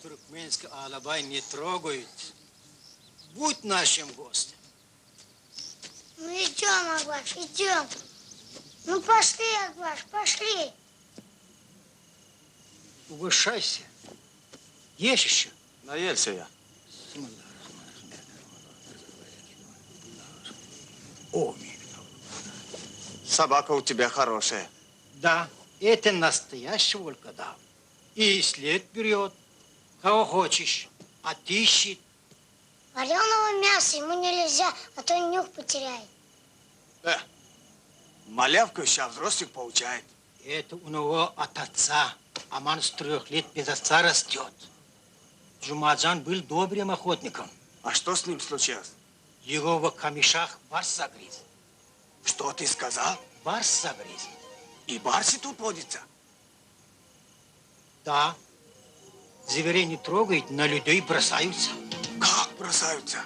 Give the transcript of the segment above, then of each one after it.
Туркменский Алабай не трогают. Будь нашим гостем. Ну идем, Аглаш, идем. Ну пошли, Аглаш, пошли. Угощайся. Ешь еще? Наелся я. О, Собака у тебя хорошая. да, это настоящий волкодав. И след берет, кого хочешь, отыщет. Вареного мяса ему нельзя, а то нюх потеряет. Малявку сейчас взрослых получает. Это у него от отца. Аман с 3 лет без отца растет. Джумаджан был добрым охотником. А что с ним случилось? Его в камешах барс загрыз. Что ты сказал? Барс загрыз. И барсы тут водятся? Да. Зверей не трогают, на людей бросаются. Как бросаются?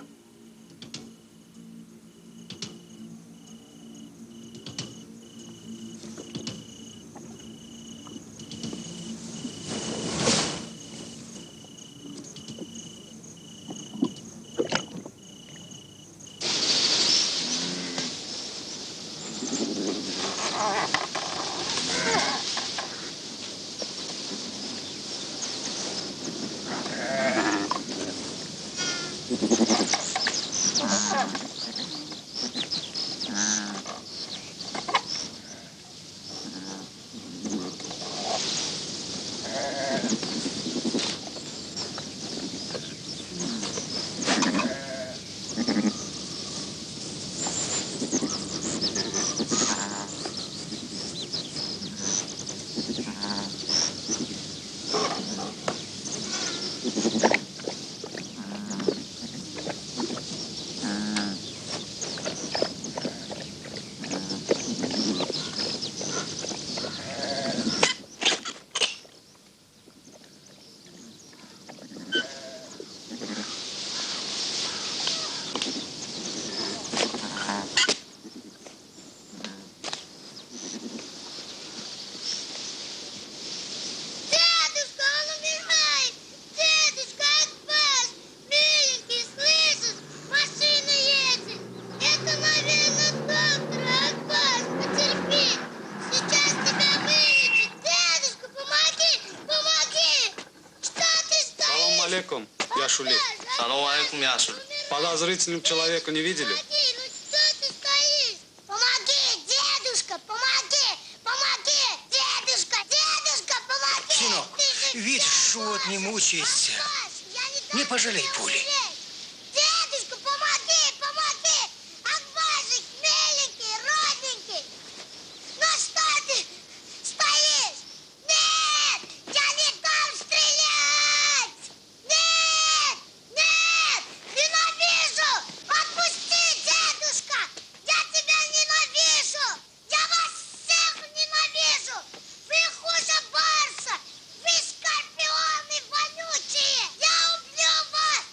Салам алейкум, Яшуль. Подозрительным человека не видели? Помоги, ну что ты стоишь? Помоги, дедушка, помоги, помоги, дедушка, дедушка, помоги. Сынок, видишь, живот не мучается. Не пожалей пули. Дедушка, помоги, помоги. Акбашик, миленький, родненький. Ну что ты стоишь? Нет, я не дам стрелять. Нет, нет, ненавижу. Отпусти, дедушка. Я тебя ненавижу. Я вас всех ненавижу. Вы хуже барса. Вы скорпионы вонючие. Я убью вас.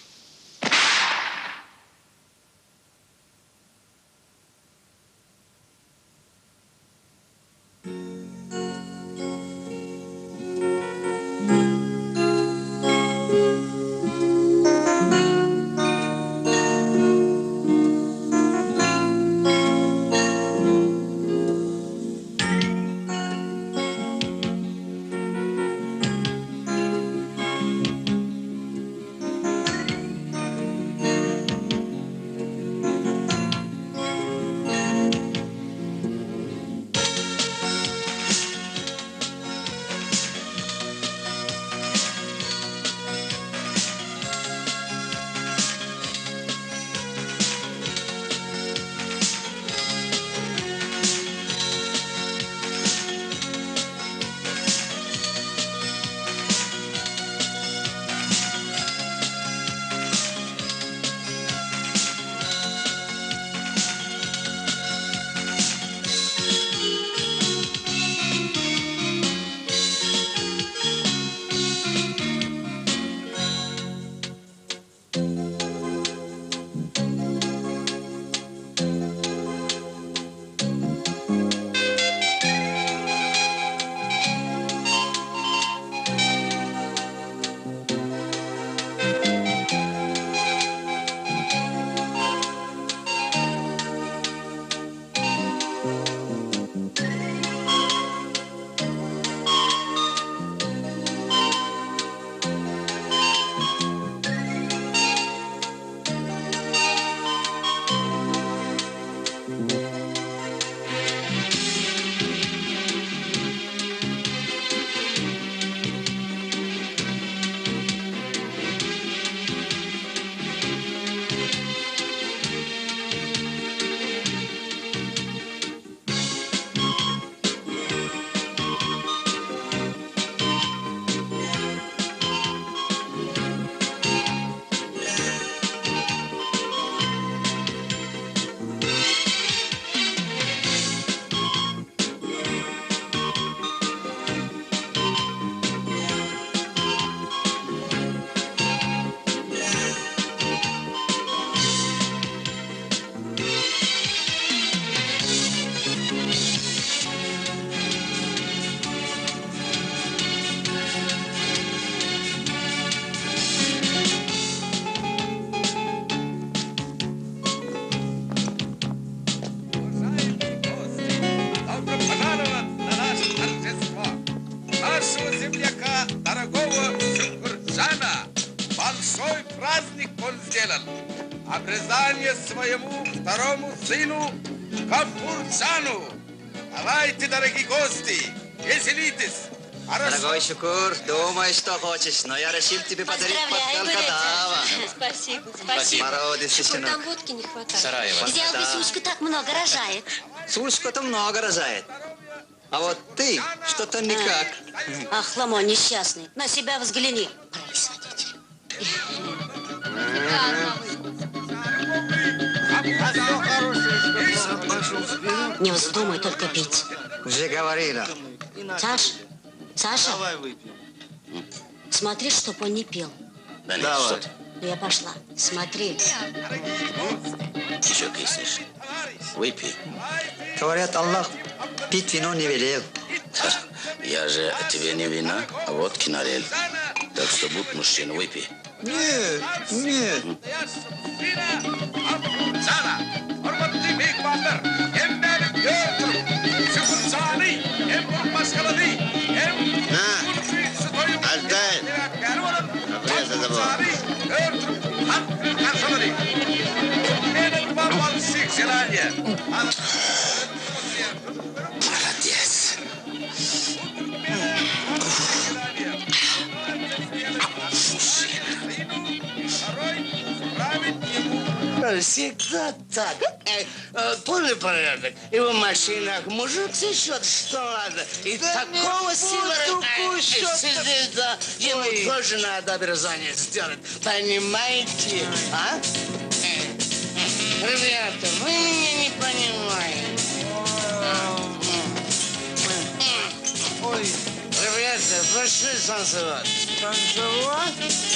моему второму сыну Капурцану. Давайте, дорогие гости, веселитесь. Дорогой Шукур, думай, что хочешь, но я решил тебе подарить Кадава. Спасибо, спасибо. Мородистый Шукур, сынок. там водки не хватает. Сараево. Взял бы Сушка, так много рожает. Сушка-то много рожает. А вот ты что-то никак. Ах, Ламон несчастный, на себя взгляни. Происходитель. Не вздумай только пить. Уже говорила. Саша, смотри, чтоб он не пил. Давай. Ну, я пошла. Смотри. Еще киснешь. Выпей. Говорят, Аллах пить вино не велел. Я же тебе не вина, а водки налил. Так что будь мужчина, выпей. Нет, нет. Hormatlı beyefendiler, hem benim gördüm. Sıfırcani, hem başkaları, hem stoyum. Altair. Sıfırcani, gördüm. Hakkı karşıları. Benim babam siksilanya. Молодец. Всегда так. Полный порядок. И в машинах мужик сечет, что надо. И такого сила сидит, да. Ему тоже надо обрезание сделать. Понимаете, а? Ребята, вы меня не понимаете. Ребята, пошли танцевать. Танцевать?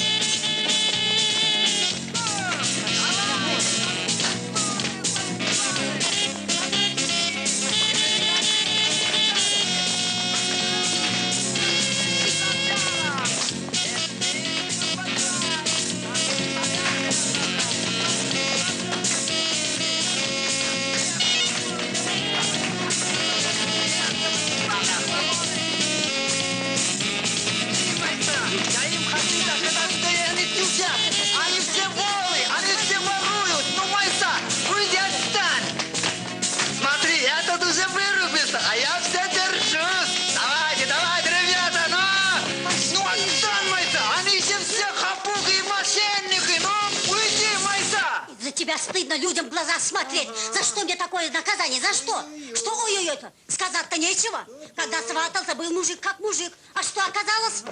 Они все воры, они все воруют. Ну, Майса, уйди, отстань. Смотри, этот уже вырубился, а я все держусь. Давайте, давайте, ребята, ну отстань, Майса. Они все хапуги и мошенники. Ну, уйди, Майса. За тебя стыдно людям в глаза смотреть. За что мне такое наказание? За что? Что ой-ой-ой-то? Сказать-то нечего. Когда сватался, был мужик как мужик. А что оказалось?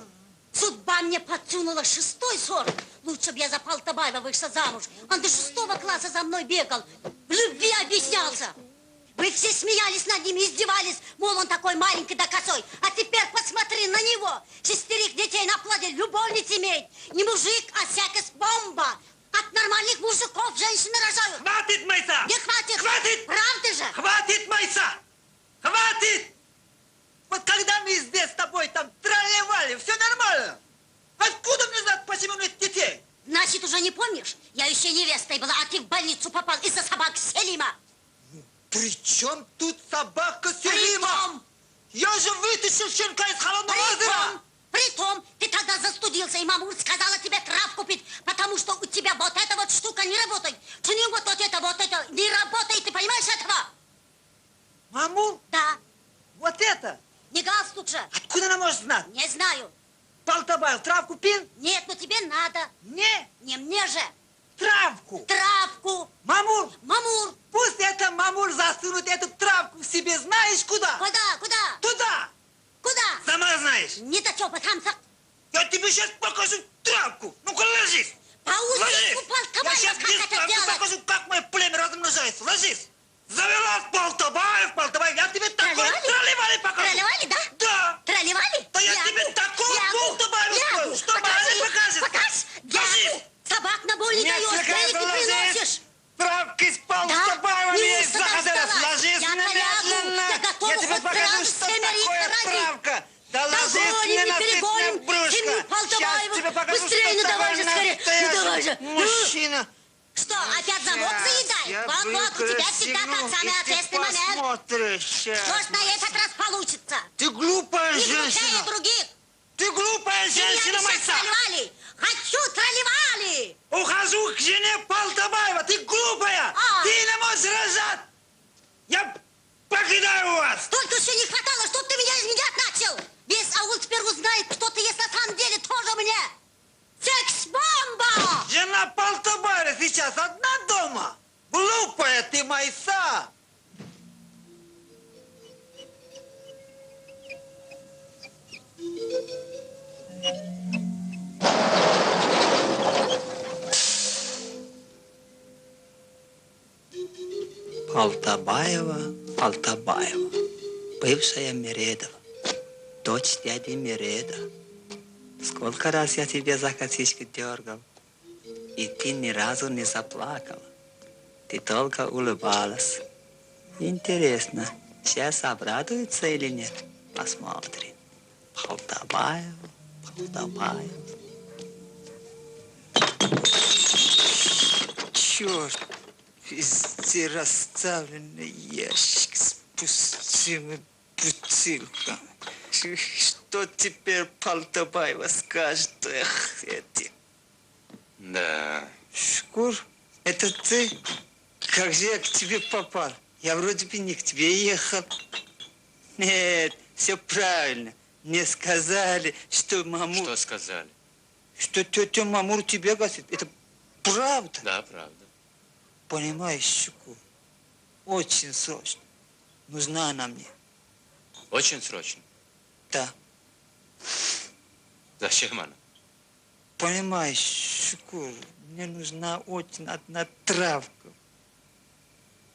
Судьба мне подсунула 6-й сорт. Лучше бы я за Полтобаева вышла замуж. Он до 6-го класса за мной бегал. В любви объяснялся. Вы все смеялись над ним, издевались. Мол, он такой маленький да косой. А теперь посмотри на него. 6 детей на плоде, любовниц имеет. Не мужик, а всякая бомба. От нормальных мужиков женщины рожают. Хватит, Майса. Не хватит. Хватит. Правда же? Хватит, Майса. Хватит. Вот когда мы здесь с тобой там тролливали, все нормально. Откуда мне знать, почему нет детей? Значит, уже не помнишь? Я еще невестой была, а ты в больницу попал из-за собак Селима. При чем тут собака Селима? Я же вытащил щенка из холодного озера. Притом, ты тогда застудился, и мамур сказала тебе травку пить, потому что у тебя вот эта вот штука не работает. У нее вот это не работает, ты понимаешь этого? Мамур? Да. Вот это? Не галстук же. Откуда она может знать? Не знаю. Полтобаев травку пил? Нет, но тебе надо. Не мне же. Травку? Травку. Мамур? Мамур. Пусть это мамур засунет эту травку в себе, знаешь куда? Куда? Туда. Куда? Сама знаешь. Не то что, потому что... Я тебе сейчас покажу травку. Ну-ка, ложись. По узнику Полтобаева, Я сейчас как это быстро делать? покажу, как мое племя размножается. Ложись. Завелась Полтобаев. Я тебе такой тролливали покажу. Тролливали, да? Да. Тролливали? Да я тебе такой Полтобаев скажу, что маме покажет. Покажешь? Ложись. Собак на боль не даешь, денег не приносишь. Травки с Полтобаевым Не есть мусор захотелось. доставай. Ложись Я немедленно. полягу. Я готова Я тебе хоть покажу, сразу что семерых такое родить. травка. Да ложись Догоним, мне не на перегоним. сытное брюшко. Семью Полтобаевых. Сейчас тебе покажу, Быстрее, что ну давай такое же скорее. Ну давай же. мужчина. Что, опять замок заедай? Вот, у тебя всегда тот самый ответственный момент. Посмотришь. Может, на этот раз получится. Ты глупая Не женщина. глупее других. Ты глупая женщина, Меня Майса! тролливали! Хочу тролливали! Ухожу к жене Полтобаева, ты глупая! А. Ты не можешь рожать! Я покидаю вас! Только все не хватало, чтоб ты меня изменять начал! Весь аул теперь узнает, кто ты есть на самом деле, тоже мне! Секс-бомба! Жена Полтобаева сейчас одна дома! Глупая ты, Майса! Полтобаева, бывшая Мередова, дочь дяди Мереда. Сколько раз я тебе за косички дергал, и ты ни разу не заплакала. Ты только улыбалась. Интересно, сейчас обрадуется или нет? Посмотрим. Полтобаева. Черт, везде расставлены ящик с пустыми бутылками. Что теперь Полтобаева скажет? Эх, эти. Да. Шкур, это ты? Как же я к тебе попал? Я вроде бы не к тебе ехал. Нет, все правильно. Мне сказали, что Мамур... Что сказали? Что тетя Мамур тебя гасит. Это правда? Да, правда. Понимаешь, Шкур, очень срочно. Нужна она мне. Очень срочно. Да. Зачем она? Понимаешь, Шкур, мне нужна очень одна травка.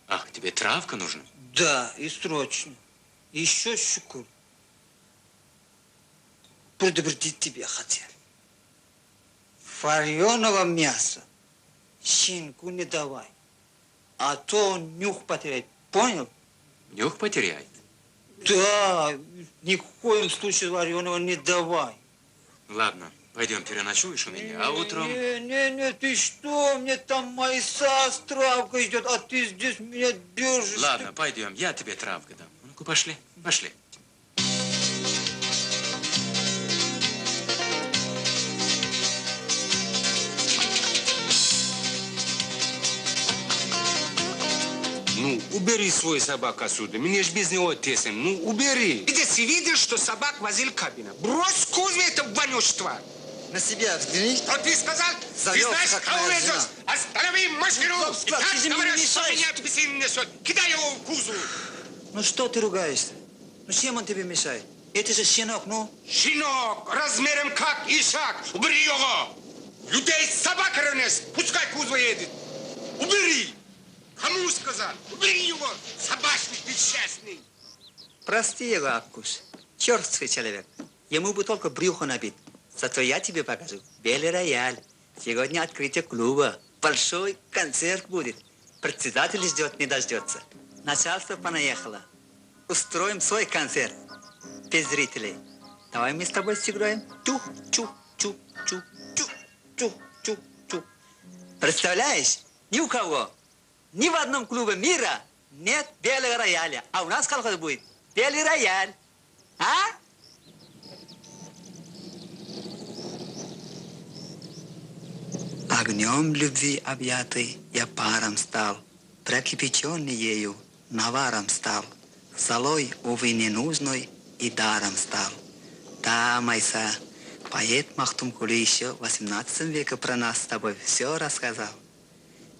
Ах, тебе травка нужна? Да, и срочно. И еще, Шкур, предупредить тебя хотел. Вареного мяса щенку не давай, а то он нюх потеряет. Понял? Нюх потеряет? Да, ни в коем случае вареного не давай. Ладно, пойдем переночуешь у меня, а утром... Не, ты что? Мне там Майса с травкой идет, а ты здесь меня держишь. Ладно, пойдем, я тебе травку дам. Ну-ка, пошли. Ну, убери свой собак отсюда. Мне ж без него тесно. Ну, убери. Где ты видишь, что собак возил кабина? Брось Кузьме это вонючество. На себя взгляни. Что ты сказал? Завелся, Ты знаешь, как кого моя везешь? жена. Останови машину! Стоп, И так ты же мне говорят, что мешаешь. меня тебе сильно несет. Кидай его в кузов. Ну что ты ругаешься? Ну чем он тебе мешает? Это же щенок, ну. Щенок размером как ишак. Убери его. Людей собака ранес. Пускай кузов едет. Убери. Кому сказал? Убери его. Собачник несчастный. Прости его, Аккуш. Черствый человек. Ему бы только брюхо набит. Зато я тебе покажу. Белый рояль. Сегодня открытие клуба. Большой концерт будет. Председатель ждет, не дождется. Начальство понаехало. Устроим свой концерт. Без зрителей. Давай мы с тобой сыграем. Чу-чу-чу-чу-чу-чу-чу. Представляешь? Ни у кого, ни в одном клубе мира нет белого рояля. А у нас колхоз будет белый рояль. А? Огнем любви объятый я паром стал, прокипяченный ею наваром стал, золой, увы, ненужной и даром стал. Да, Майса, поэт Махтумкули еще в 18 веке про нас с тобой все рассказал.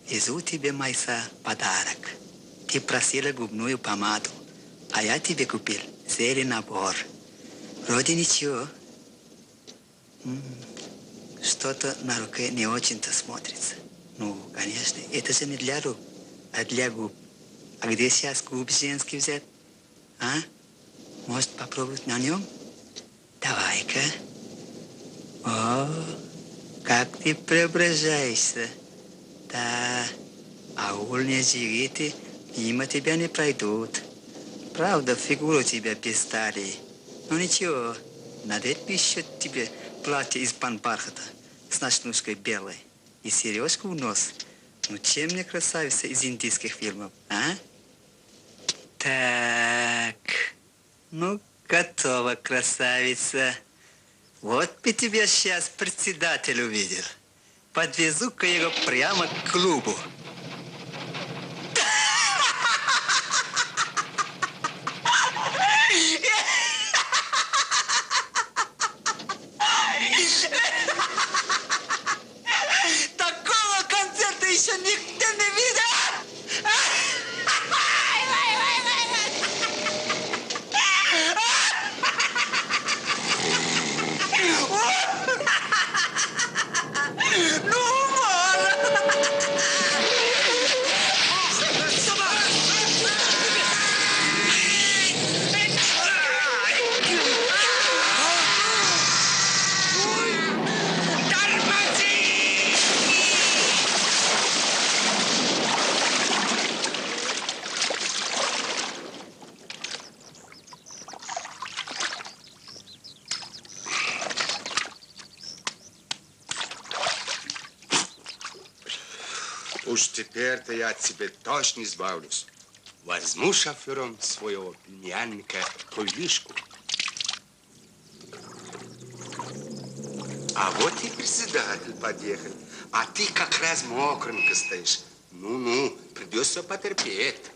Везу тебе, Майса, подарок. Ты просила губную помаду, а я тебе купил зелий набор. Вроде ничего. Что-то на руке не очень-то смотрится. Ну, конечно, это же не для рук, а для губ. А где сейчас губ женский взять? А? Может, попробовать на нем? Давай-ка. О, как ты преображаешься. Да, аульные жириты мимо тебя не пройдут. Правда, фигура у тебя без талии. Но ничего, надеть бы еще тебе платье из панбархата с ночнушкой белой и сережку в нос. Ну, чем мне красавица из индийских фильмов, а? Так, ну, готова, красавица. Вот бы тебя сейчас председатель увидел. Подвезу-ка его прямо к клубу. Такого концерта еще никто не видел! Уж теперь-то я от тебя точно избавлюсь. Возьму шофером своего племянника Кулишку. А вот и председатель подъехал. А ты как раз мокренько стоишь. Ну-ну, придется потерпеть.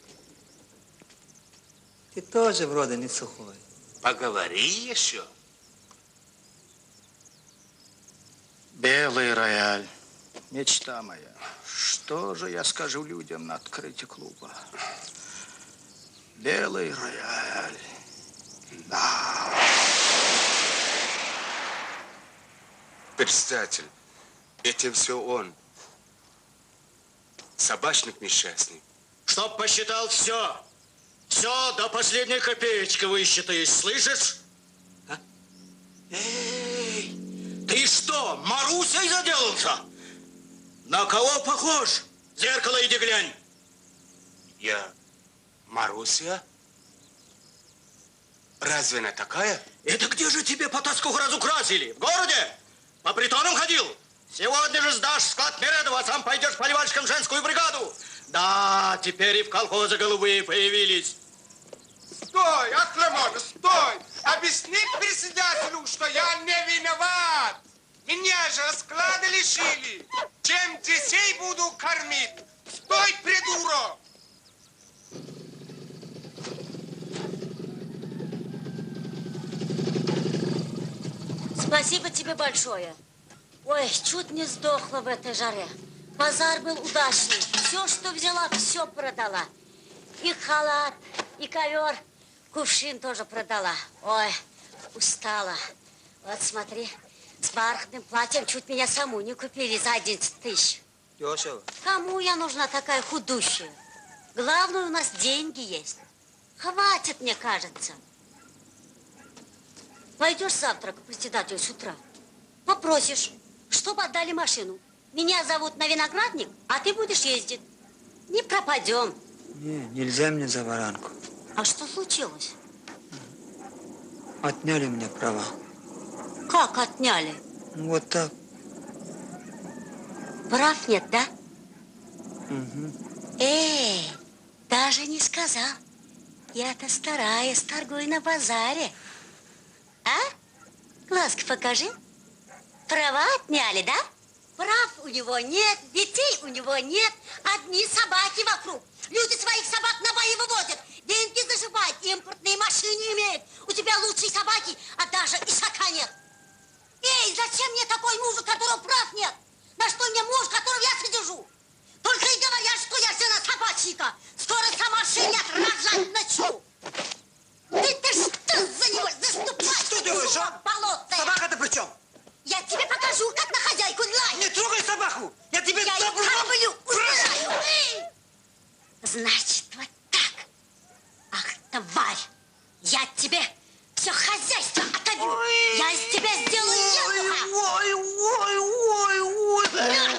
Ты тоже вроде не сухой. Поговори еще. Белый рояль. Мечта моя. Что же я скажу людям на открытии клуба? Белый рояль. Да. Председатель, это все он. Собачник несчастный. Чтоб посчитал все. Все до последней копеечки высчитаешь, слышишь? А? Эй, ты что, Марусей заделался? На кого похож? В зеркало иди глянь. Я Маруся? Разве она такая? Это где же тебе по тоску разукрасили? В городе? По притонам ходил? Сегодня же сдашь склад Мередова, а сам пойдешь поливальщиком в женскую бригаду. Да, теперь и в колхозе голубые появились. Стой, Ахламон, стой! Объясни председателю, что я не виноват. Меня же склада лишили. Чем детей буду кормить? Стой, придурок! Спасибо тебе большое. Ой, чуть не сдохла в этой жаре. Базар был удачный. Все, что взяла, все продала. И халат, и ковер, кувшин тоже продала. Ой, устала. Вот смотри, с бархатным платьем чуть меня саму не купили за 11 тысяч. Дешево. Кому я нужна такая худущая? Главное, у нас деньги есть. Хватит, мне кажется. Пойдешь завтра к председателю с утра, попросишь, чтобы отдали машину. Меня зовут на Виноградник, а ты будешь ездить. Не пропадем. Не, нельзя мне за баранку. А что случилось? Отняли у меня права. Как отняли? Вот так. Прав нет, да? Угу. Эй, даже не сказал. Я-то стараюсь, торгую на базаре. А? Глазки покажи. Права отняли, да? Прав у него нет, детей у него нет. Одни собаки вокруг. Люди своих собак на бои вывозят. Деньги заживают, импортные машины имеют. У тебя лучшие собаки, а даже ишака нет. Эй, зачем мне такой муж, у которого прав нет? На что мне муж, которого я содержу? Только и говорят, что я жена собачника. Скоро сама шинет, рожать начну. Ты что за него заступаешь? Что делаешь, а? Болотная. Собака-то при чем? Я тебе покажу, как на хозяйку лаять. Не трогай собаку! Я тебе Я ее кормлю, убираю. Значит, вот так. Ах, тварь. Я тебе все хозяйство отобью. Я из тебя сделаю евнуха.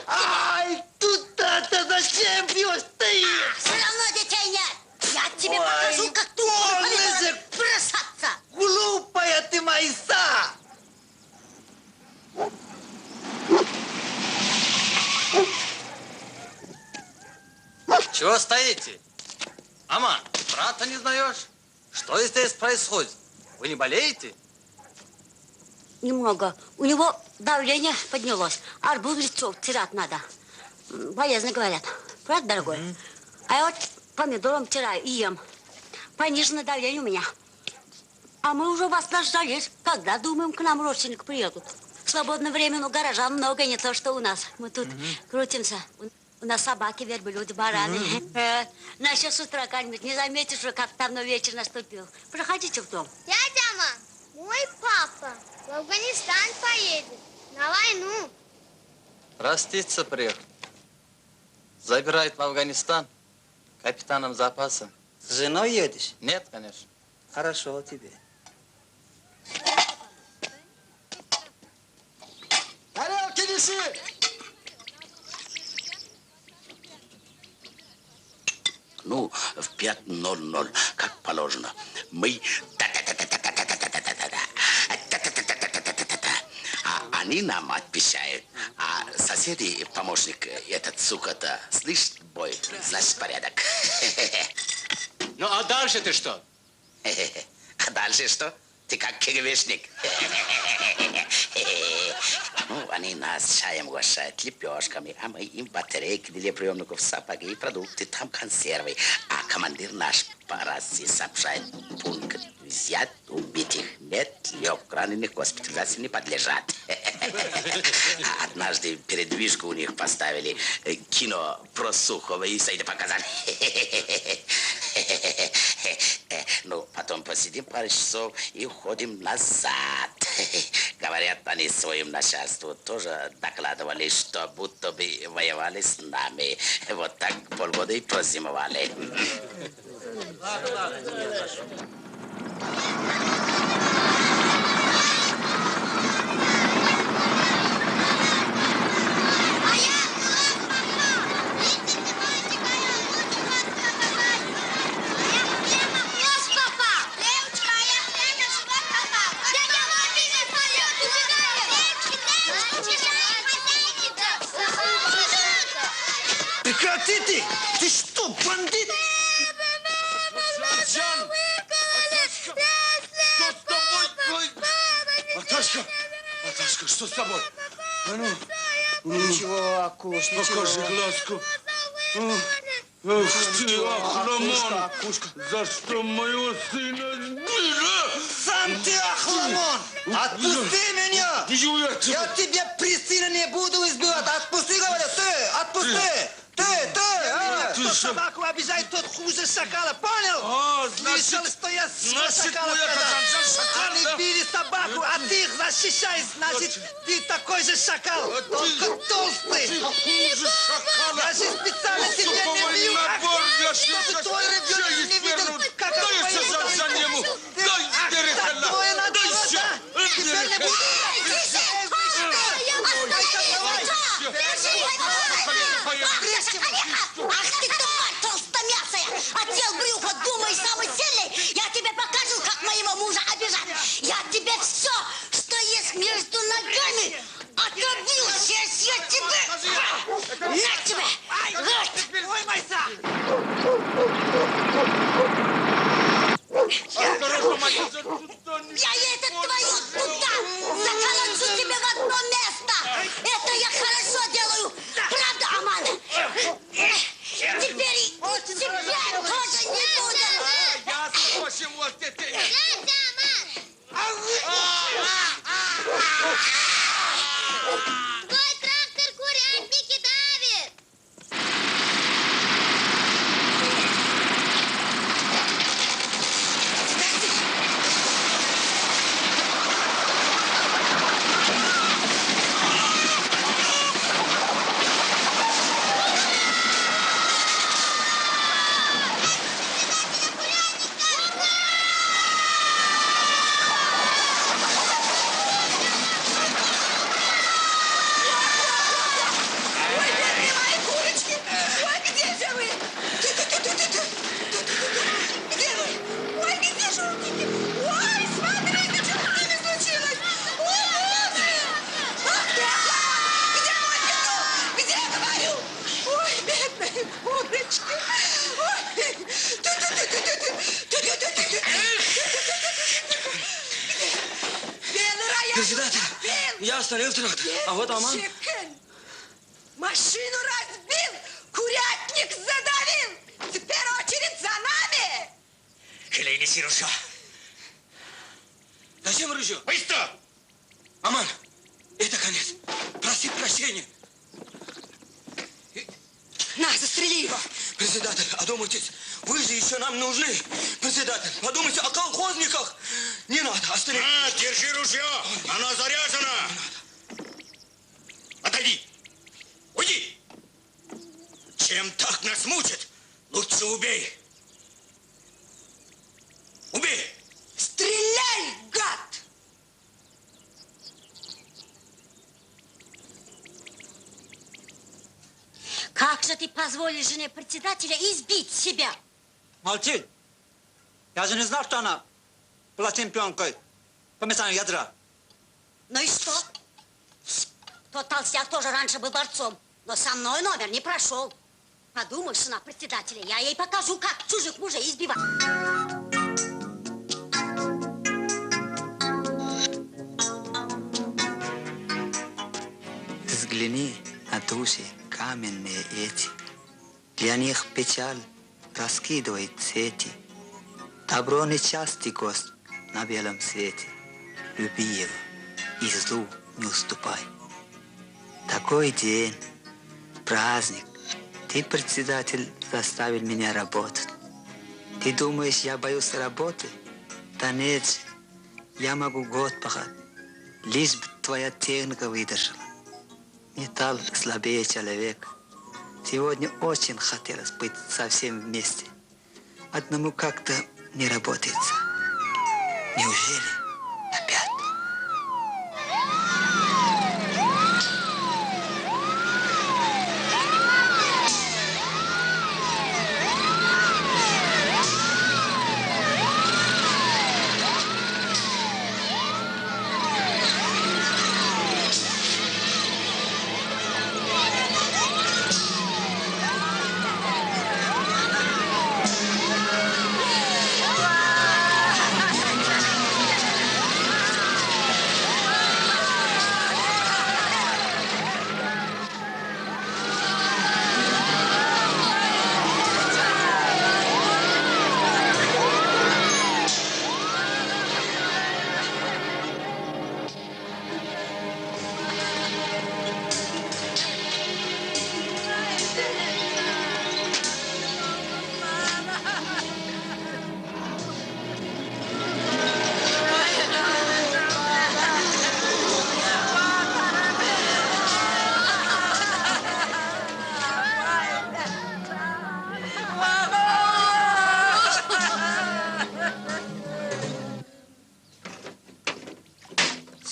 Ай, туда-то зачем бьешь ты? Все равно детей нет. Я тебе покажу, как ты будешь бросаться. Глупая ты Майса! Чего стоите? Аман, брата не знаешь? Что здесь происходит? Вы не болеете? немного. У него давление поднялось. Арбуз лицо втирать надо. Полезно, говорят. Правда, дорогой? А я вот помидором втираю и ем. Пониженное давление у меня. А мы уже вас дождались. Когда, думаем, к нам родственники приедут? В свободное время, ну, гаража много, не то, что у нас. Мы тут крутимся. У нас собаки, верблюды, бараны. Насчет с утра как-нибудь не заметишь, что как давно вечер наступил. Проходите в дом. Дядя Ман, мой папа в Афганистан поедет. На войну. Проститься приехал. Забирает в Афганистан капитаном запаса. С женой едешь? Нет, конечно. Хорошо тебе. Тарелки неси! Ну, в 5:00, как положено. Мы... А они нам отвечают. А соседи, помощник, этот сука-то, слышит бой, значит порядок. Ну, а дальше ты что? А дальше что? Ты как КГБшник. Ну, они нас чаем угощают, лепешками, а мы им батарейки для приемников, сапоги, продукты, там консервы. А командир наш по рации сообщает: пункт взят, убитых нет, лег, раненых госпитализации не подлежат. А однажды передвижку у них поставили кино про Сухова и Саида показали. Ну, потом посидим пару часов и уходим назад. Говорят, они своим начальству тоже докладывали, что будто бы воевали с нами. Вот так полгода и прозимовали. Прекрати ты! Ты что, бандит? Аташка! Аташка, что с тобой? А ну, Ничего, Акуш, ничего. покажи глазку. Ах ты, Ахламон! За что моего сына сбили? Сам ты, Ахламон! Отпусти меня! Я тебя присильно не буду избивать! Отпусти, говорю, ты! Отпусти! Кто собаку обижает, тот хуже шакала, понял? Слышал, что я шакала сказал? Они били собаку, а ты их защищаешь, значит, ты такой же шакал, только толстый. Я же специально тебя не бью, чтобы твой ребенок не видел, как он поедет. Ах, так твое надо, да? Теперь не буду. Ах ты, тварь толстомясая! Отдел брюха, думай, самый сильный! Я тебе покажу, как моего мужа обижать! Я тебе все, что есть между ногами, отрубил! Сейчас я тебе... На тебе! Я это твою туда заколочу тебе в одно место! Это я хорошо делаю! Правда, Амана? остановился надо. А вот Аман. Машину разбил, курятник задавил. Теперь очередь за нами. Или неси ружье. Зачем ружье? Быстро! Аман, это конец. Проси прощения. На, застрели его. Председатель, одумайтесь. Вы же еще нам нужны. Председатель, подумайте о колхозниках. Не надо, остановитесь. На, держи ружье. Оно заряжено. Отойди. Уйди. Чем так нас мучат, лучше убей. Убей. Стреляй, гад! Как же ты позволишь жене председателя избить себя? Молчи. Я же не знал, что она была чемпионкой по метанию ядра. Ну и что? Тот толстяк тоже раньше был борцом, но со мной номер не прошел. Подумаешь, жена председателя, я ей покажу, как чужих мужей избивать. Взгляни на души каменные эти. Для них печаль раскидывает сети. Добро нечастый гость на белом свете. Люби его и злу не уступай. Такой день, праздник. Ты, председатель, заставил меня работать. Ты думаешь, я боюсь работы? Да нет, я могу год пахать, лишь бы твоя техника выдержала. Металл слабее человека. Сегодня очень хотелось быть совсем вместе. Одному как-то не работается. Неужели опять?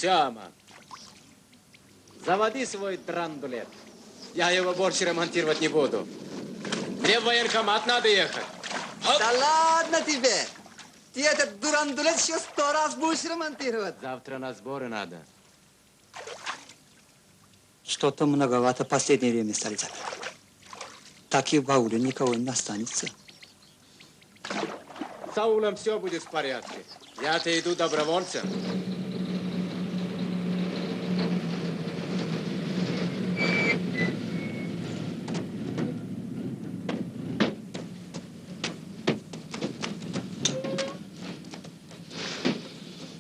Сяма, заводи свой драндулет. Я его больше ремонтировать не буду. Мне в военкомат надо ехать. Да ладно тебе! Ты этот дурандулет еще 100 раз будешь ремонтировать. Завтра на сборы надо. Что-то многовато в последнее время стали забирать. Так и в ауле никого не останется. С аулом все будет в порядке. Я-то иду добровольцем.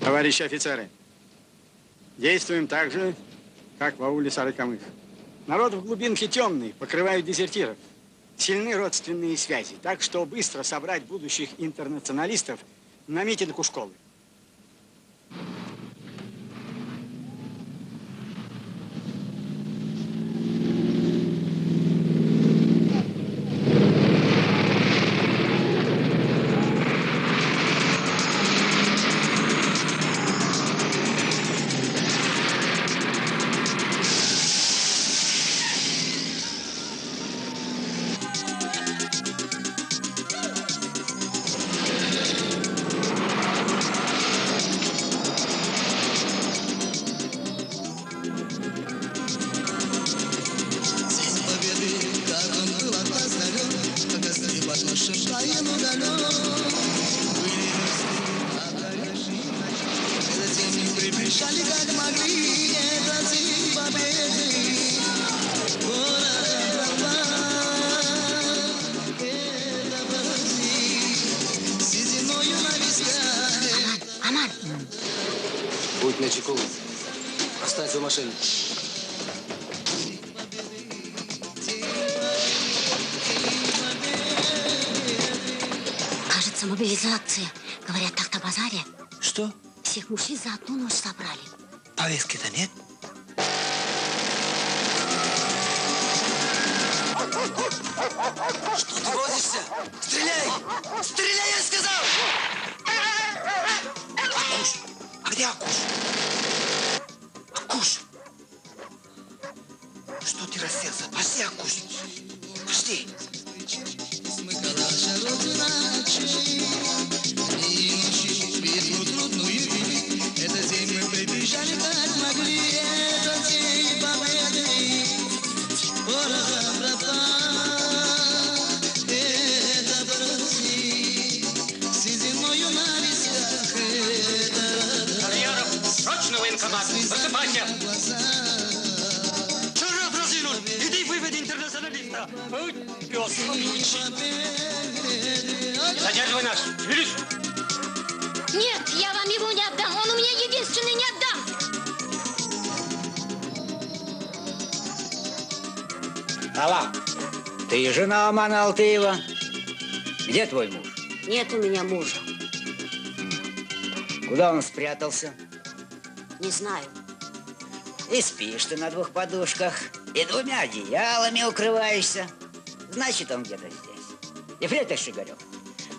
Товарищи офицеры, действуем так же, как в ауле Сарыкамых. Народ в глубинке темный, покрывают дезертиров. Сильны родственные связи, так что быстро собрать будущих интернационалистов на митинг у школы. Приближали как могли, это Аман. Будь начеку. Останься в машине. Кажется, мобилизация. Говорят, так на базаре. Что? Всех мужчин за одну ночь собрали. Повестки-то нет? Что ты возишься? Стреляй! Стреляй, я сказал! Акуш! А где Акуш? Акуш! Что ты расселся? Пошли, Акуш! Пошли! Срочно военкомат! Высыпайся! Что рот разинул? Иди выведи интернационалиста! Пес вонючий! Не задерживай нас! Шевелись! Нет, я вам его не отдам. Он у меня единственный, не отдам. Алла, ты жена Амана Алтыева. Где твой муж? Нет у меня мужа. Куда он спрятался? Не знаю. И спишь ты на двух подушках, и двумя одеялами укрываешься. Значит, он где-то здесь. Ефрейтор Шигарев,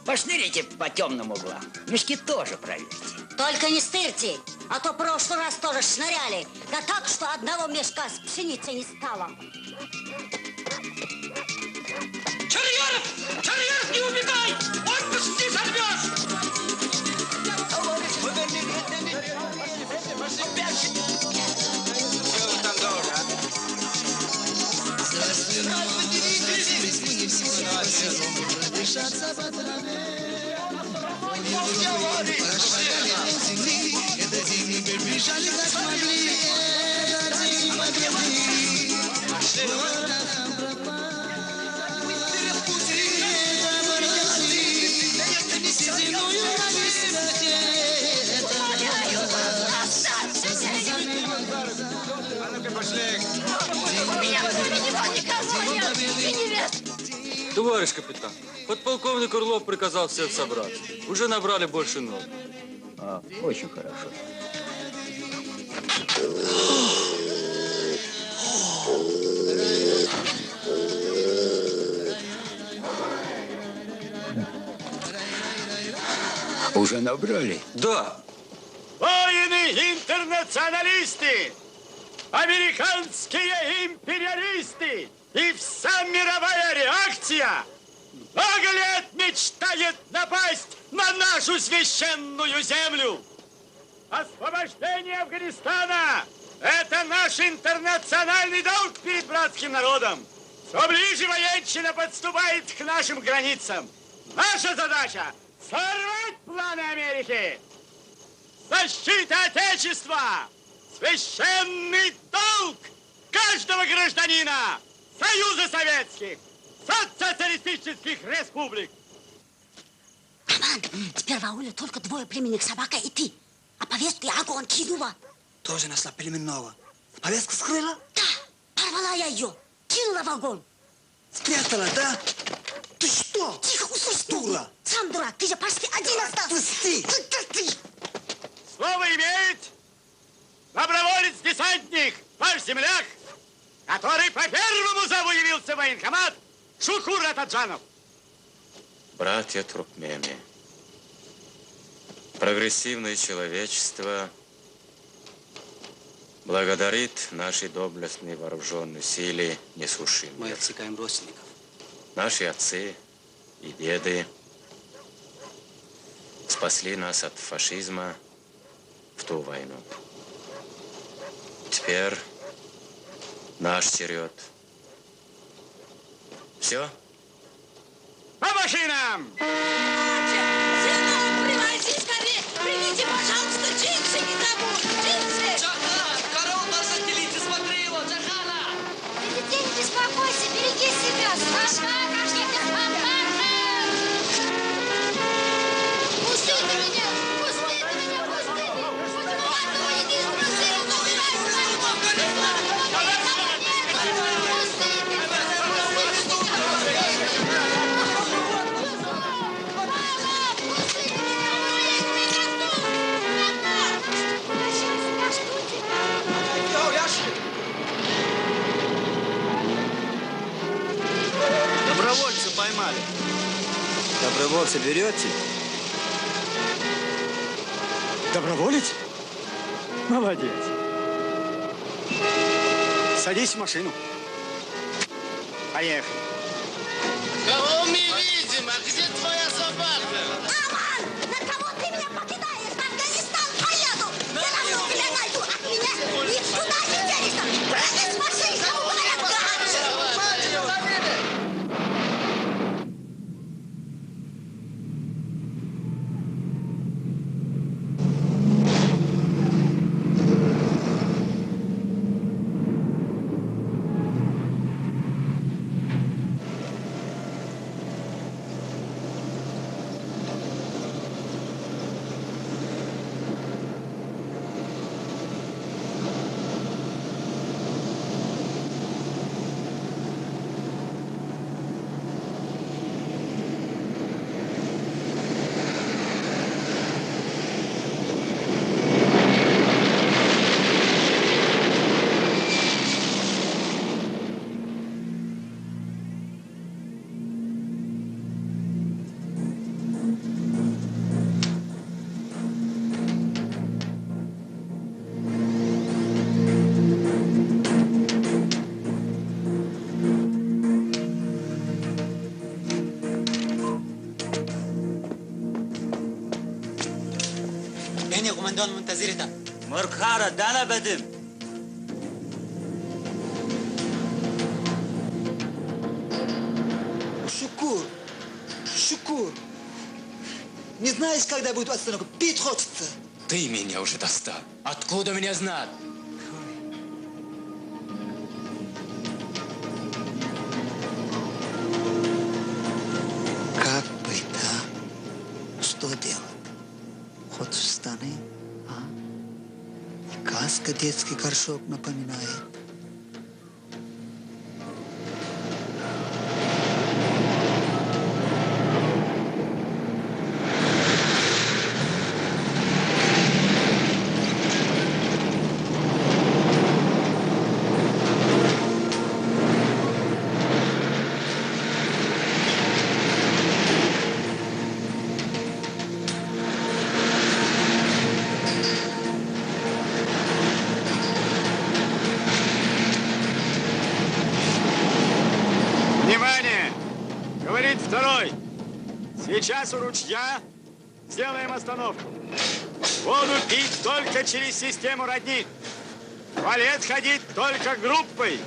пошнырите по темным углам. Мешки тоже проверьте. Только не стырьте, а то в прошлый раз тоже шныряли. Да так, что одного мешка с пшеницей не стало. Чарьяров! Чарьяров, не убегай! Отпуск не сорвешь! Товарищ капитан, подполковник Орлов приказал всех собраться. Уже набрали больше ног. А, очень хорошо. Уже набрали? Да. Воины-интернационалисты, американские империалисты и вся мировая реакция много лет мечтает напасть на нашу священную землю. Освобождение Афганистана – это наш интернациональный долг перед братским народом. Все ближе военщина подступает к нашим границам. Наша задача – сорвать планы Америки. Защита Отечества – священный долг каждого гражданина Союза Советских Социалистических Республик. Аман, теперь в ауле только двое племенных, собака и ты. А повестку я огонь кинула. Тоже нашла племенного. Повестку скрыла? Да, порвала я ее, кинула в огонь. Спрятала, да? Ты что? Тихо, услышь, дура. Сам дурак, ты же почти один остался. Пусти. Слово имеет доброволец-десантник, ваш земляк, который по первому зову явился в военкомат, Шукур Атаджанов. Братья туркмены, прогрессивное человечество благодарит нашей доблестной вооруженной силе несушимых. Мы отсекаем родственников. Наши отцы и деды спасли нас от фашизма в ту войну. Теперь наш черед. Все? По машинам! Сынок, привози скорее! Примите, пожалуйста, джинсы, не забудь! Джинсы! Корова на сателлите смотрел! Добровольца поймали. Добровольца берете? Доброволец? Молодец. Садись в машину. Поехали. Кого мы видим? А где твоя собака? Аман! На кого ты меня покидаешь? В Афганистан поеду! Ты равно меня найду от меня! И сюда не денешься! Прыгай с машины! Кому говорят, гад! Beni kumandan muntazirita. Mırkara denemedim. Шукур, Шукур, не знаешь, когда будет остановка? Пить хочется. Ты меня уже достал. Откуда меня знать? Как быть, а? Что делать? Хоть в штаны, а? Каска детский горшок напоминает. Внимание! Говорит второй. Сейчас у ручья сделаем остановку. Воду пить только через систему родник. В туалет ходить только группой.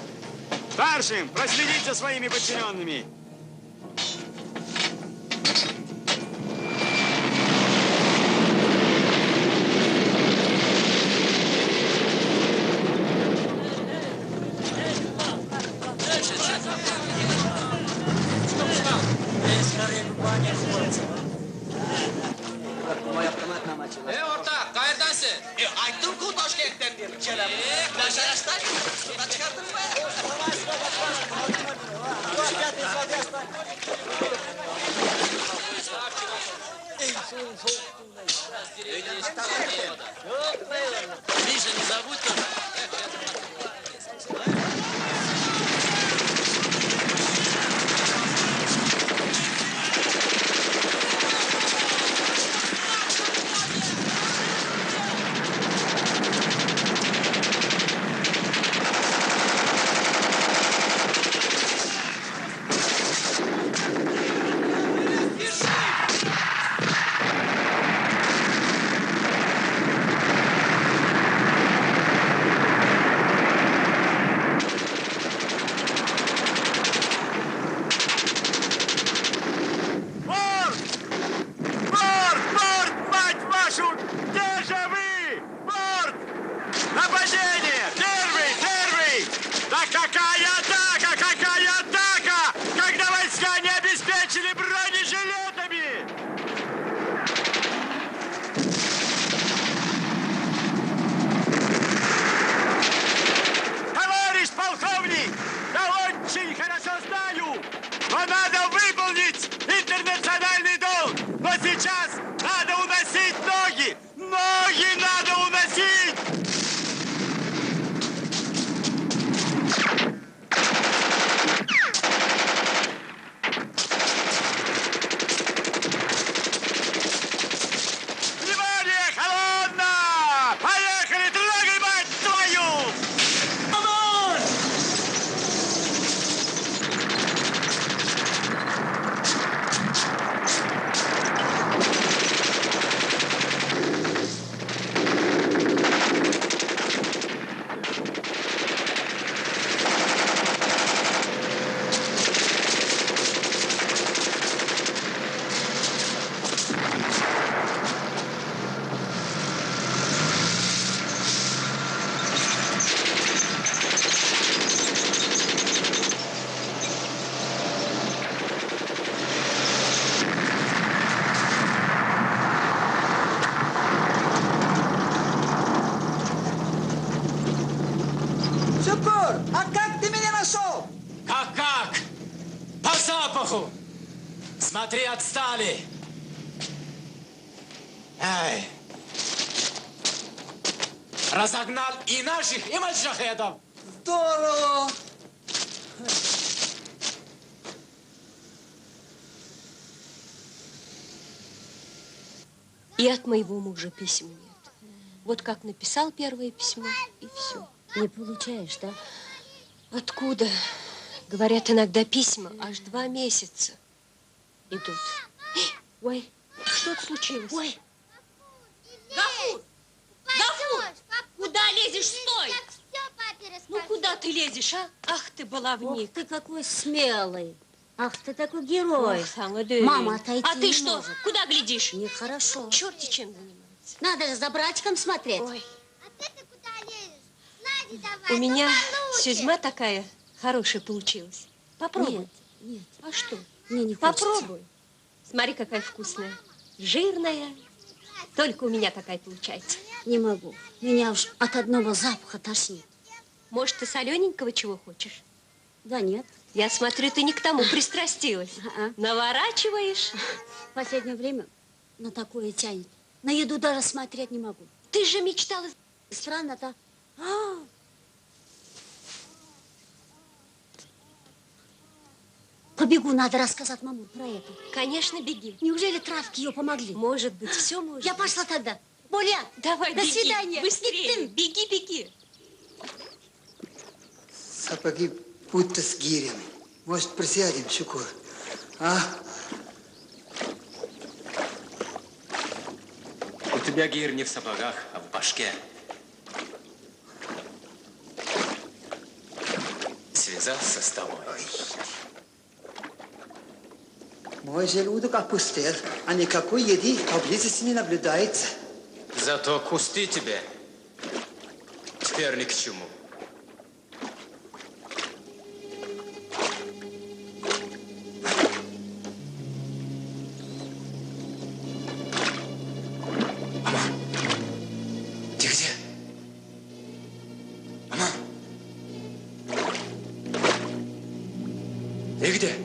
Старшим проследить за своими подчиненными. Ortak, qayerdansiz? Aytdim-ku Toshkentdan beri kelaman. Nasharashdan surat chiqartirma. Миша, не забудь тоже. Смотри, отстали! Эй! Разогнал и наших, и маджахедов! Здорово! И от моего мужа писем нет. Вот как написал первое письмо, и все. Не получаешь, да? Откуда? Говорят, иногда письма аж 2 месяца идут. Ой, что-то случилось. Ой. Гафур! Гафур! Куда лезешь? Стой! Ну, куда ты лезешь, а? Ах ты, баловник. Ох ты какой смелый. Ах ты такой герой. Ой, Мама отойти А ты не что? может. Куда глядишь? Нехорошо. Черти чем занимается. Надо же за братиком смотреть. Ой. А ты куда лезешь? Надя, давай, У меня получше. сюзьма такая хорошая получилась. Попробуй. Нет, нет. А что? Мне не хочется. Попробуй. Смотри, какая вкусная. Жирная. Только у меня такая получается. Не могу. Меня уж от одного запаха тошнит. Может, ты солененького чего хочешь? Да нет. Я смотрю, ты не к тому пристрастилась. Наворачиваешь. В последнее время на такое тянет. На еду даже смотреть не могу. Ты же мечтала... Странно-то. Побегу, надо рассказать маму про это. Конечно, беги. Неужели травки ее помогли? Может быть, все может Я быть. пошла тогда. Боля, Давай, до беги. свидания. Быстрее. Беги, беги. Сапоги будто с гирями. Может, присядем, Шукур? А? У тебя гир не в сапогах, а в башке. Связался с тобой. Мой желудок опустел, а никакой еды поблизости не наблюдается. Зато кусты тебе теперь ни к чему. Ты где? Мама? Ты где?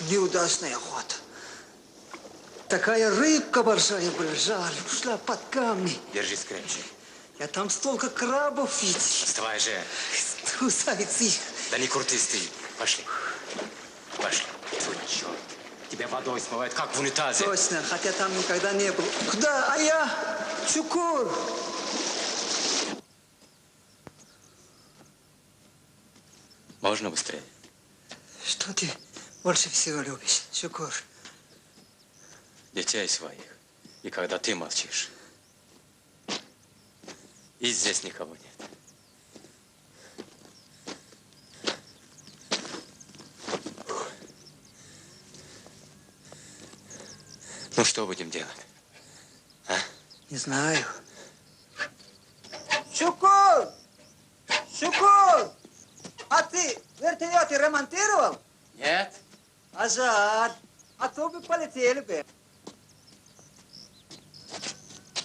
Неудачная охота. Такая рыбка большая была, жаль, ушла под камни. Держись крепче. Я там столько крабов видел. Вставай же. Кусается. Да не крутись ты. Пошли. Пошли. Твой черт. Тебя водой смывает, как в унитазе. Точно, хотя там никогда не был. Куда? А я? Шукур! Можно быстрее? Что ты больше всего любишь, Шукур? Детей своих. И когда ты молчишь. И здесь никого нет. Ну, что будем делать? А? Не знаю. Шукур! Шукур! А ты вертолеты ремонтировал? Нет. А жаль. А то бы полетели бы.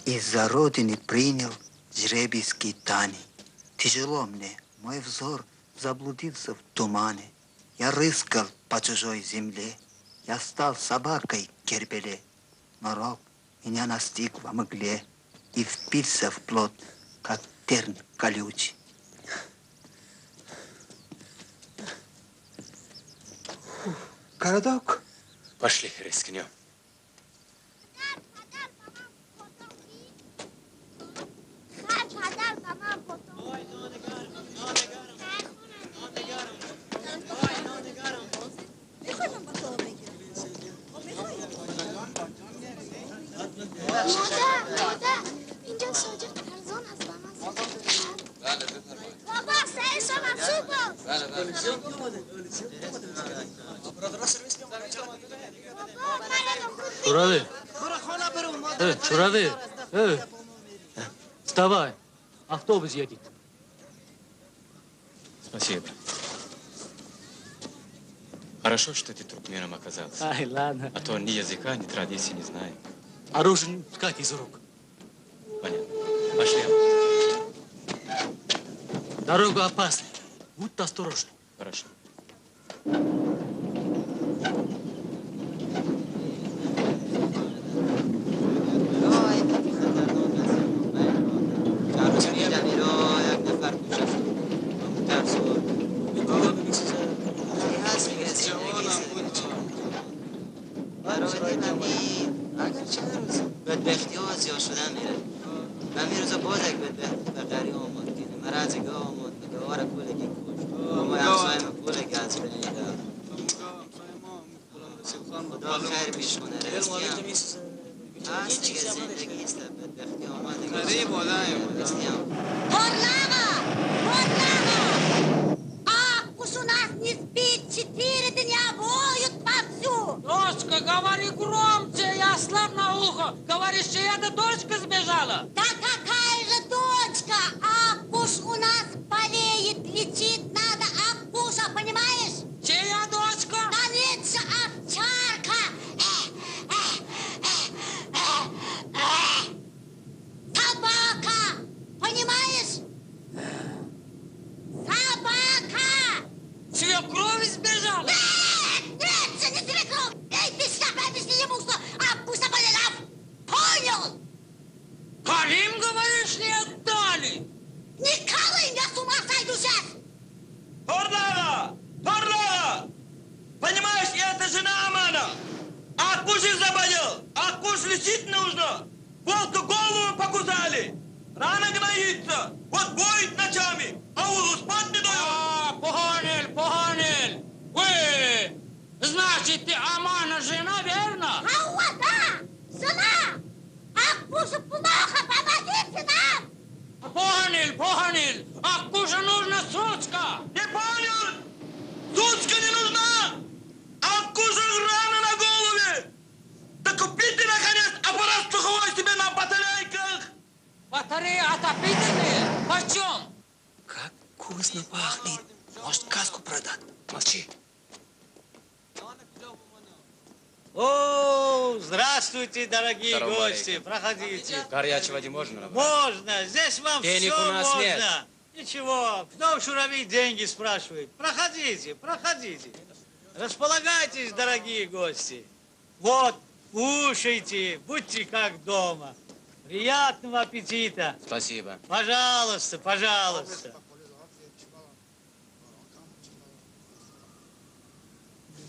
Из-за родины принял жребий скитаний. Тяжело мне, мой взор заблудился в тумане. Я рыскал по чужой земле. Я стал собакой в кербеле. Но рок меня настиг во мгле и впился в плот, как терн колючий. Городок? Пошли, рискнем. اینجا شاجر ارزان هست و من بله بفرمایید بابا سعی شما مبسوط باش Шуравы! Шуравы! Вставай! Автобус едет. Спасибо. Хорошо, что ты туркменом оказался. Ай, ладно. А то ни языка, ни традиций не знает. Оружие не пускать из рук. Понятно. Пошли. Дорога опасная. Будь осторожен. Хорошо. بدبختی ها زیاد شدن میره من میروزا بازک بدبختی بقری آمد کنه مرازی گاه آمد مگوار کولگی کشت اما همسای من کولگی از بینیده خدا خیر پیش کنه رزقیم هست دیگه زندگی است بدبختی آمد غریب آدم رزقیم Уж у нас не спит, 4 дня воют вовсю. Дочка, говори громче, я слаб на ухо. Говоришь, чья-то дочка сбежала? Да какая же дочка? Аккуш у нас болеет, лечить надо Аккуша, понимаешь? Чья дочка? Конечно, овчарка. Собака, понимаешь? Собака! Свекровь сбежала? Нет, это не свекровь! Эй, ты шляпа, объясни ему, что Аккуш заболел! Понял? Карим, говоришь, не отдали? Не Колым, я с ума сойду сейчас! Торлава! Торлава! Понимаешь, это жена Амана. Аккуш заболел. Аккуш лечить нужно. Волка голову покусали. Рана гноится. Вот воет ночами. А улу спать не дает. Понял. Вы, значит, ты Амана жена, верно? Ауа, да! Жена! Аккушу плохо, помогите нам! Понял. Аккуша нужна сучка. Не понял? Сучка не нужна. Аккуша рана на голове. Да купите, наконец, аппарат суховой себе на батарейках. Батареи отопительные? Почем? Как вкусно пахнет. Может, каску продать? Молчи. О, здравствуйте, дорогие Здорово, гости. алейкум. Проходите. Горячей воды можно набрать? Можно. Здесь вам Денег все у нас можно. нет. Ничего, кто в Шурави деньги спрашивает? Проходите. Располагайтесь, дорогие гости. Вот, кушайте, будьте как дома. Приятного аппетита. Спасибо. Пожалуйста.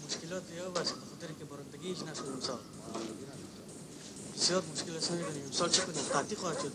مشكلات يا بس خاطر که برندگیش نشد امسال بسیار مشکل است نمیدونیم امسال چه کنیم قطعی خواهد شد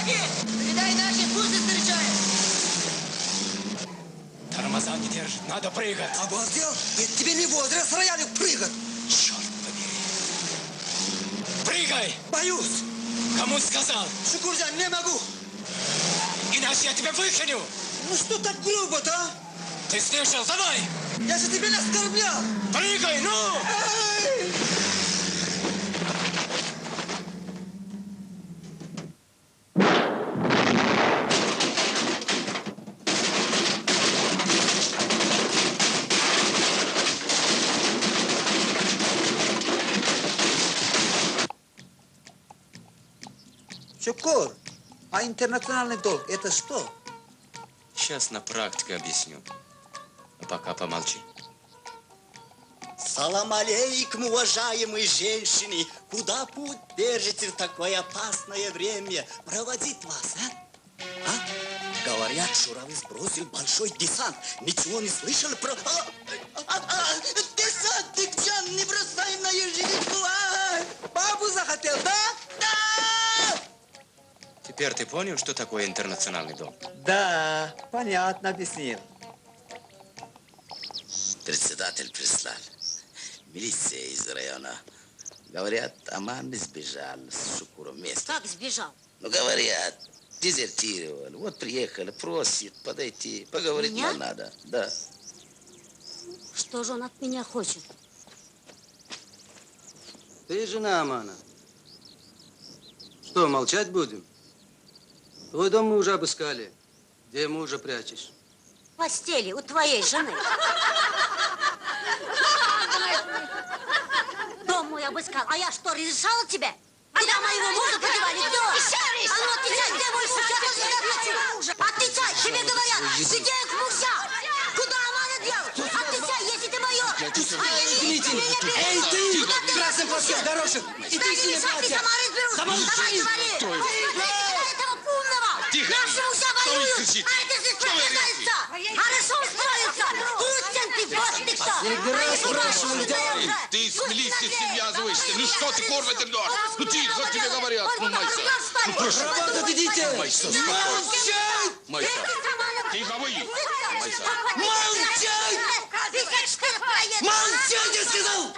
дороги! Передай наши, пусть встречает! Тормоза не держит, надо прыгать. Обалдел? Это тебе не возраст рояля прыгать. Черт побери. Прыгай! Боюсь. Кому сказал? Шукурзян, не могу. Иначе я тебя выкиню. Ну что так грубо-то, а? Ты слышал? Давай! Я же тебя не оскорблял. Прыгай, ну! Эй! Шукур, а интернациональный долг это что? Сейчас на практике объясню. А пока помолчи. Салам алейкум, уважаемые женщины. Куда путь держите в такое опасное время? Проводить вас, а? Говорят, Шуравы сбросил большой десант. Ничего не слышал про... Десантник, Джан, не бросай на ежевику. Бабу захотел, да? Да! Теперь ты понял, что такое интернациональный долг? Да, понятно объяснил. Председатель прислал. Милиция из района. Говорят, Аман сбежал с Шукуром вместе. Как сбежал? Ну, говорят, дезертировал. Вот приехали, просит подойти, поговорить Меня? нам надо. Да. Что же он от меня хочет? Ты жена Амана. Что, молчать будем? Твой дом мы уже обыскали. Где мужа прячешь? В постели у твоей жены. Дом мой обыскал. А я что, разрешала тебе? Куда моего мужа подевали? Кто? А ну, отвечай, где мой муж? Я тоже не хочу мужа. Отвечай, тебе говорят, где их мужья? Куда Амана дел? Отвечай, если ты мое. Эй, ты! Красный платок, дорожек! И ты с ним платье! Давай говори! Этого умного! Тихо! Наши мужья Кто воюют, кричит? а это здесь побеждается! Хорошо устроился! Путин ты, вот ты кто! Игра спрашиваю, да? Ты с милицией связываешься. Ну что ты, кормить идешь? Ну тихо, тебе говорят. Ну, Майса. Ну, прошу. Работать идите! Майса, Молчать! Майса. Тихо, вы. Майса. Молчать! Молчать, я сказал!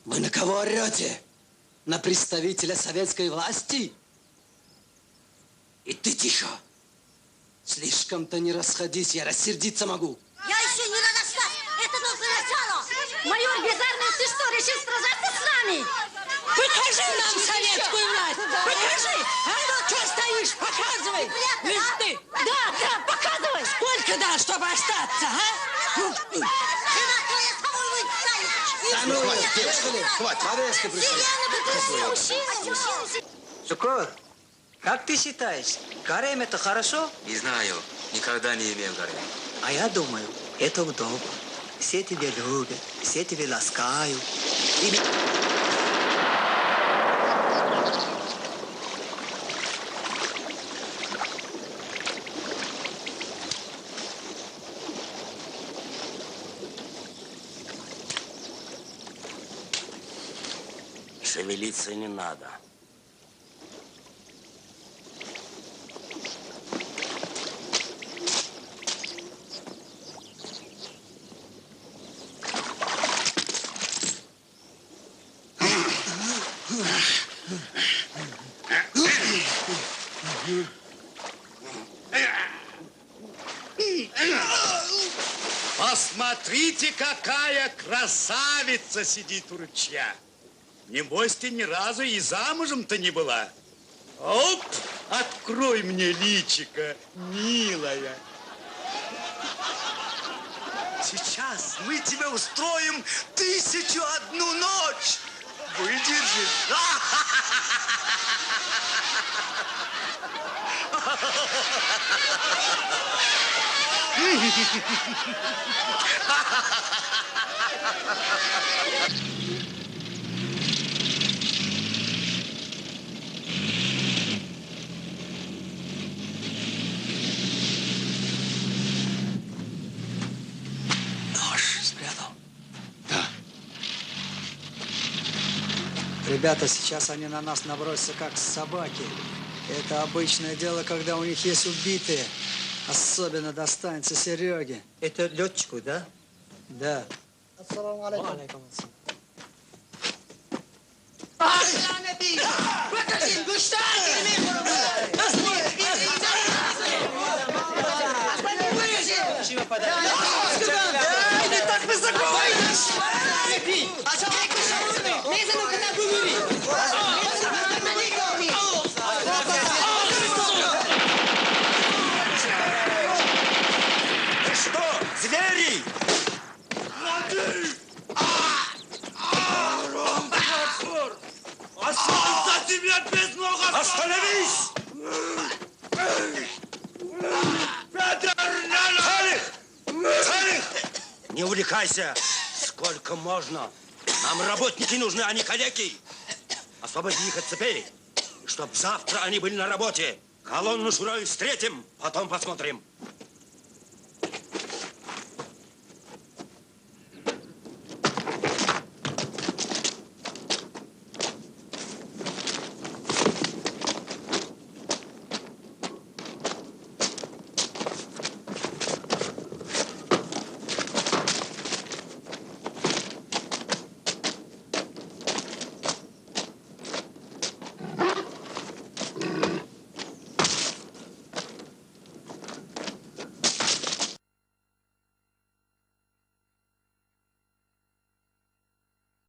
Вы на кого орете? На представителя советской власти? И ты тихо. Слишком-то не расходись, я рассердиться могу. Я еще не разошлась! Это только начало! Майор Безарный, ты что, решил сражаться с нами? Покажи нам советскую власть! Покажи! А? Что стоишь? Показывай! Листы! Да, показывай! Сколько дал, чтобы остаться, а? Да ну, хватит. Повестка пришла. Шукур, как ты считаешь, гарем это хорошо? Не знаю, никогда не имел гарема. А я думаю, это удобно. Все тебя любят, все тебя ласкают. И... Шевелиться не надо. Посмотрите, какая красавица сидит у ручья. Небось, ты ни разу и замужем-то не была. Оп, открой мне личико, милая. Сейчас мы тебе устроим 1001 ночь. Выдержишь? Нож спрятал? Да. Ребята, сейчас они на нас набросятся, как собаки. Это обычное дело, когда у них есть убитые. Особенно достанется Сереге. Это летчику, да? Да. Ассаламу алейкум. Не так высоко! Вы что, звери? Останься тебя без ног! Остановись! Салих! Салих! Не увлекайся! Сколько можно? Нам работники нужны, а не калеки. Освободи их от цепей, и чтоб завтра они были на работе. Колонну Шурави встретим, потом посмотрим.